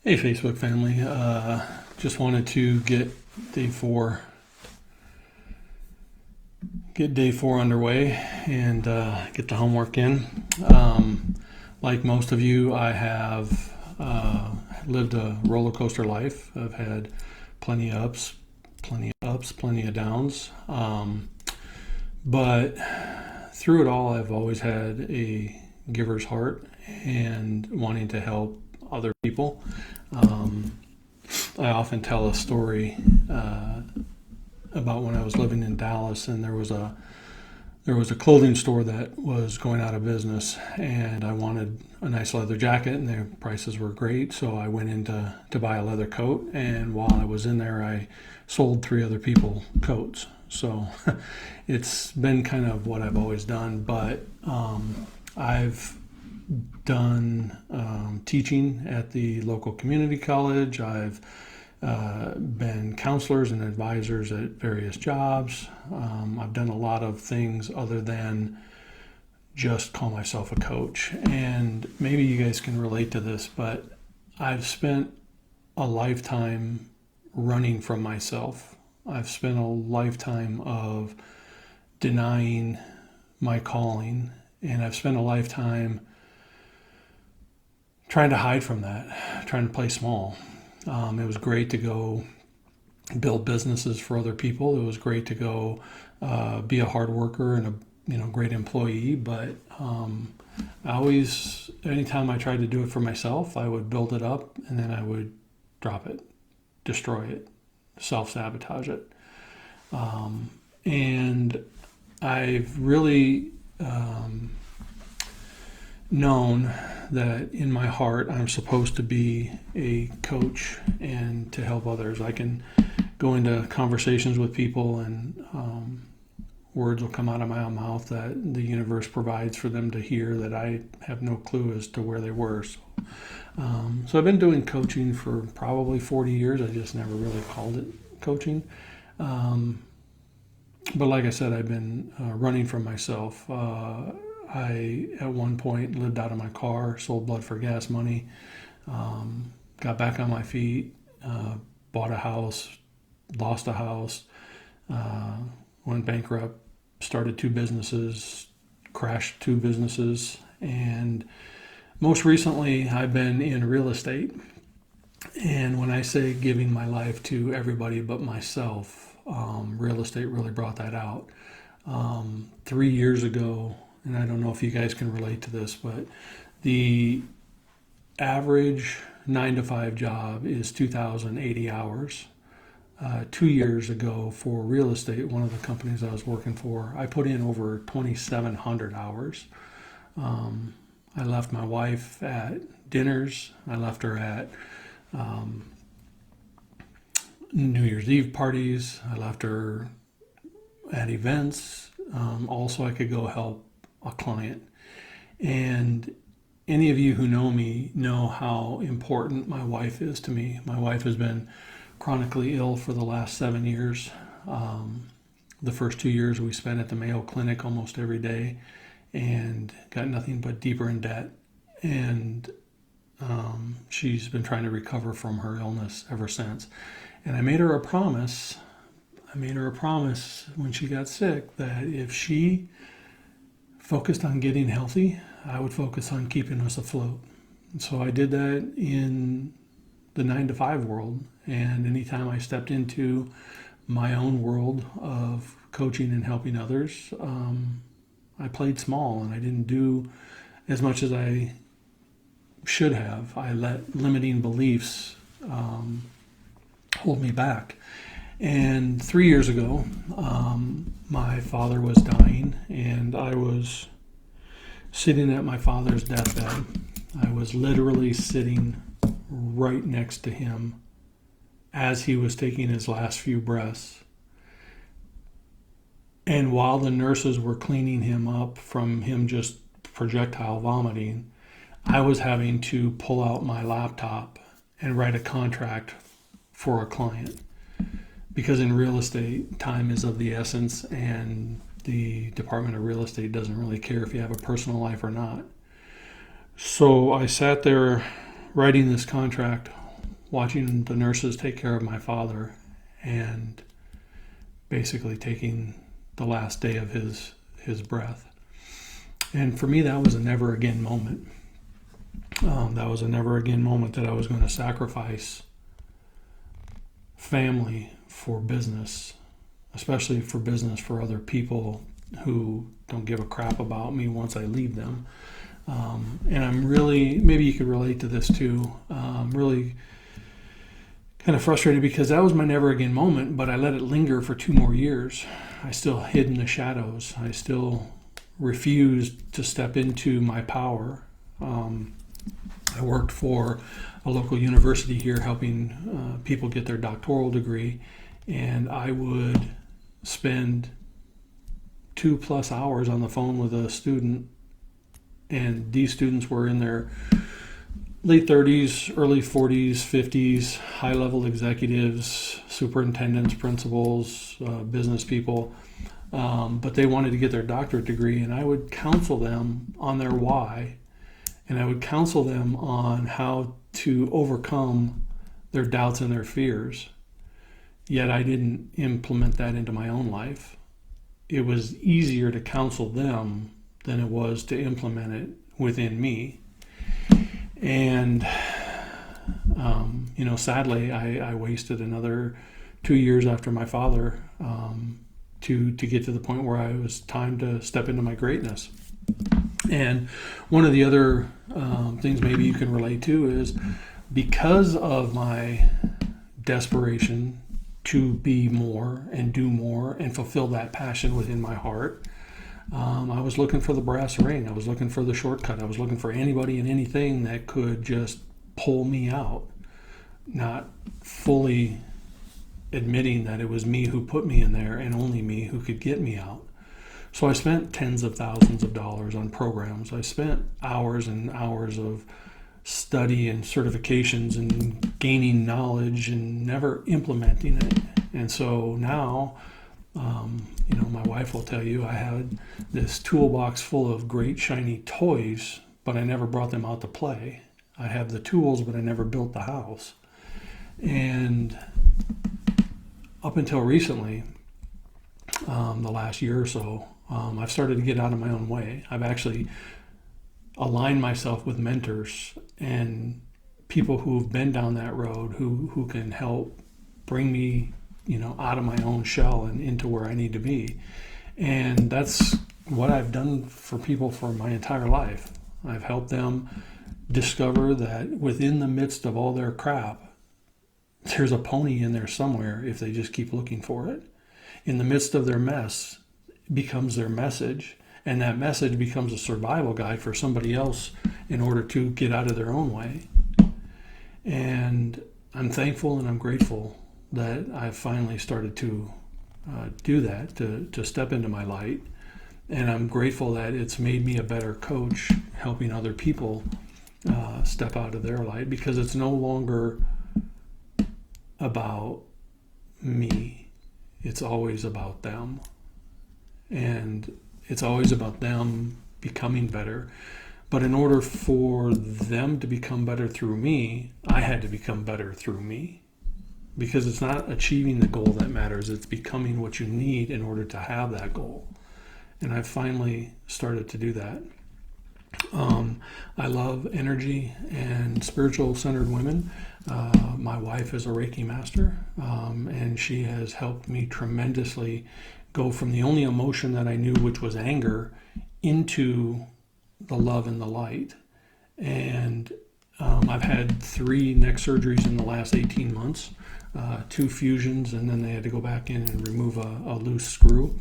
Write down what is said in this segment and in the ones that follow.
Hey, Facebook family. Just wanted to day four, get day four underway and get the homework in. Like most of you, I have lived a roller coaster life. I've had plenty of ups, plenty of downs. But through it all, I've always had a giver's heart and wanting to help other people. Um, I often tell a story about when I was living in Dallas, and there was a clothing store that was going out of business, and I wanted a nice leather jacket, and the prices were great, so I went in to buy a leather coat, and while I was in there, I sold three other people coats. So it's been kind of what I've always done, but I've done teaching at the local community college. I've been counselors and advisors at various jobs. I've done a lot of things other than just call myself a coach. And maybe you guys can relate to this, but I've spent a lifetime running from myself. I've spent a lifetime of denying my calling, and I've spent a lifetime trying to hide from that, trying to play small. It was great to go build businesses for other people. It was great to go be a hard worker and a great employee. But I always, anytime I tried to do it for myself, I would build it up and then I would drop it, destroy it, self-sabotage it. And I've really known that in my heart I'm supposed to be a coach and to help others. I can go into conversations with people and words will come out of my own mouth that the universe provides for them to hear that I have no clue as to where they were. So I've been doing coaching for probably 40 years. I just never really called it coaching. But like I said, I've been running from myself. I, at one point, lived out of my car, sold blood for gas money, got back on my feet, bought a house, lost a house, went bankrupt, started two businesses, crashed two businesses, and most recently, I've been in real estate. And when I say giving my life to everybody but myself, real estate really brought that out. 3 years ago, and I don't know if you guys can relate to this, but the average 9 to 5 job is 2,080 hours. 2 years ago, for real estate, one of the companies I was working for, I put in over 2,700 hours. I left my wife at dinners. I left her at New Year's Eve parties. I left her at events. Also, I could go help a client. And any of you who know me know how important my wife is to me. My wife has been chronically ill for the last 7 years. The first 2 years we spent at the Mayo Clinic almost every day and got nothing but deeper in debt. And she's been trying to recover from her illness ever since. And I made her a promise. When she got sick that if she focused on getting healthy, I would focus on keeping us afloat. So I did that in the 9 to 5 world. And anytime I stepped into my own world of coaching and helping others, I played small and I didn't do as much as I should have. I let limiting beliefs hold me back. And 3 years ago, my father was dying, and I was sitting at my father's deathbed. I was literally sitting right next to him as he was taking his last few breaths. And while the nurses were cleaning him up from him just projectile vomiting, I was having to pull out my laptop and write a contract for a client. Because in real estate, time is of the essence, and the Department of Real Estate doesn't really care if you have a personal life or not. So I sat there writing this contract, watching the nurses take care of my father and basically taking the last day of his breath. And for me, that was a never again moment. That was a never again moment that I was going to sacrifice family for business, especially for business for other people who don't give a crap about me once I leave them. And I'm really, maybe you could relate to this too, really kind of frustrated because that was my never again moment, but I let it linger for 2 more years. I still hid in the shadows. I still refused to step into my power. I worked for a local university here helping people get their doctoral degree, and I would spend 2+ hours on the phone with a student, and these students were in their late 30s, early 40s, 50s, high-level executives, superintendents, principals, business people, but they wanted to get their doctorate degree, and I would counsel them on their why, and I would counsel them on how to overcome their doubts and their fears. Yet I didn't implement that into my own life. It was easier to counsel them than it was to implement it within me. And, sadly, I wasted another 2 years after my father to get to the point where it was time to step into my greatness. And one of the other things maybe you can relate to is because of my desperation to be more and do more and fulfill that passion within my heart, I was looking for the brass ring. I was looking for the shortcut. I was looking for anybody and anything that could just pull me out, not fully admitting that it was me who put me in there and only me who could get me out. So I spent tens of thousands of dollars on programs. I spent hours and hours of study and certifications and gaining knowledge and never implementing it. And so now, my wife will tell you I had this toolbox full of great shiny toys, but I never brought them out to play. I have the tools, but I never built the house. And up until recently, the last year or so, I've started to get out of my own way. I've actually aligned myself with mentors and people who've been down that road who can help bring me, out of my own shell and into where I need to be. And that's what I've done for people for my entire life. I've helped them discover that within the midst of all their crap, there's a pony in there somewhere if they just keep looking for it. In the midst of their mess becomes their message, and that message becomes a survival guide for somebody else in order to get out of their own way. And I'm thankful and I'm grateful that I've finally started to do that, to step into my light. And I'm grateful that it's made me a better coach helping other people step out of their light, because it's no longer about me. It's always about them. And it's always about them becoming better. But in order for them to become better through me, I had to become better through me. Because it's not achieving the goal that matters, it's becoming what you need in order to have that goal. And I finally started to do that. I love energy and spiritual centered women. My wife is a Reiki master, and she has helped me tremendously go from the only emotion that I knew, which was anger, into the love and the light. And I've had 3 neck surgeries in the last 18 months, 2 fusions, and then they had to go back in and remove a loose screw.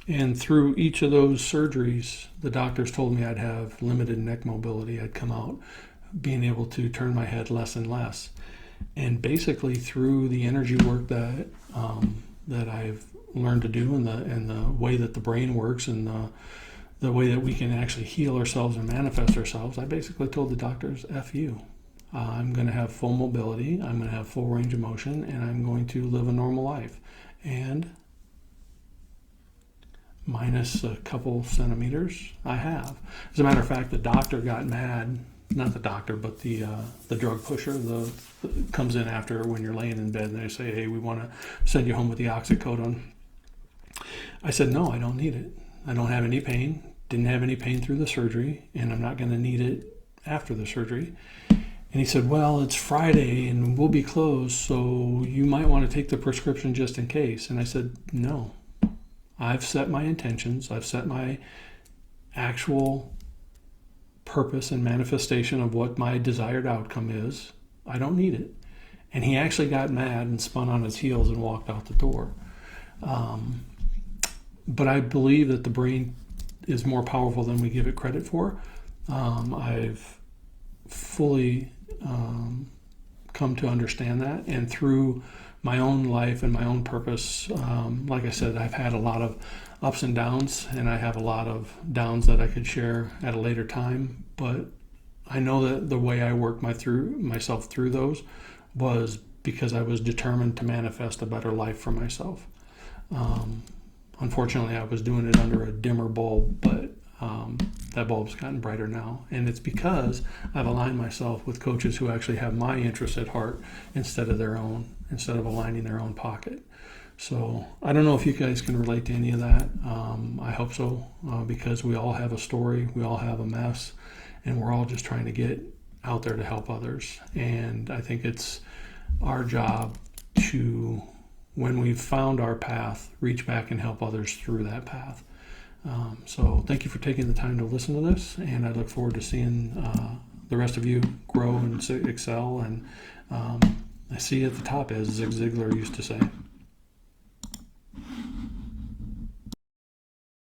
And through each of those surgeries, the doctors told me I'd have limited neck mobility. I'd come out being able to turn my head less and less. And basically through the energy work that I've learned to do, and the way that the brain works, and the way that we can actually heal ourselves and manifest ourselves, I basically told the doctors, F you. I'm going to have full mobility, I'm going to have full range of motion, and I'm going to live a normal life. And minus a couple centimeters, I have. As a matter of fact, the doctor got mad not the doctor, but the drug pusher, the comes in after when you're laying in bed and they say, hey, we want to send you home with the oxycodone. I said, no, I don't need it. I don't have any pain, didn't have any pain through the surgery, and I'm not going to need it after the surgery. And he said, well, it's Friday and we'll be closed, so you might want to take the prescription just in case. And I said, no, I've set my intentions. I've set my actual purpose and manifestation of what my desired outcome is. I don't need it. And he actually got mad and spun on his heels and walked out the door. But I believe that the brain is more powerful than we give it credit for. I've fully come to understand that, and through my own life and my own purpose, like I said, I've had a lot of ups and downs, and I have a lot of downs that I could share at a later time, but I know that the way I worked myself through those was because I was determined to manifest a better life for myself. Unfortunately, I was doing it under a dimmer bulb, but that bulb's gotten brighter now. And it's because I've aligned myself with coaches who actually have my interests at heart instead of aligning their own pocket. So I don't know if you guys can relate to any of that. I hope so, because we all have a story, we all have a mess, and we're all just trying to get out there to help others. And I think it's our job to, when we've found our path, reach back and help others through that path. So thank you for taking the time to listen to this, and I look forward to seeing the rest of you grow and excel. And I see at the top, as Zig Ziglar used to say.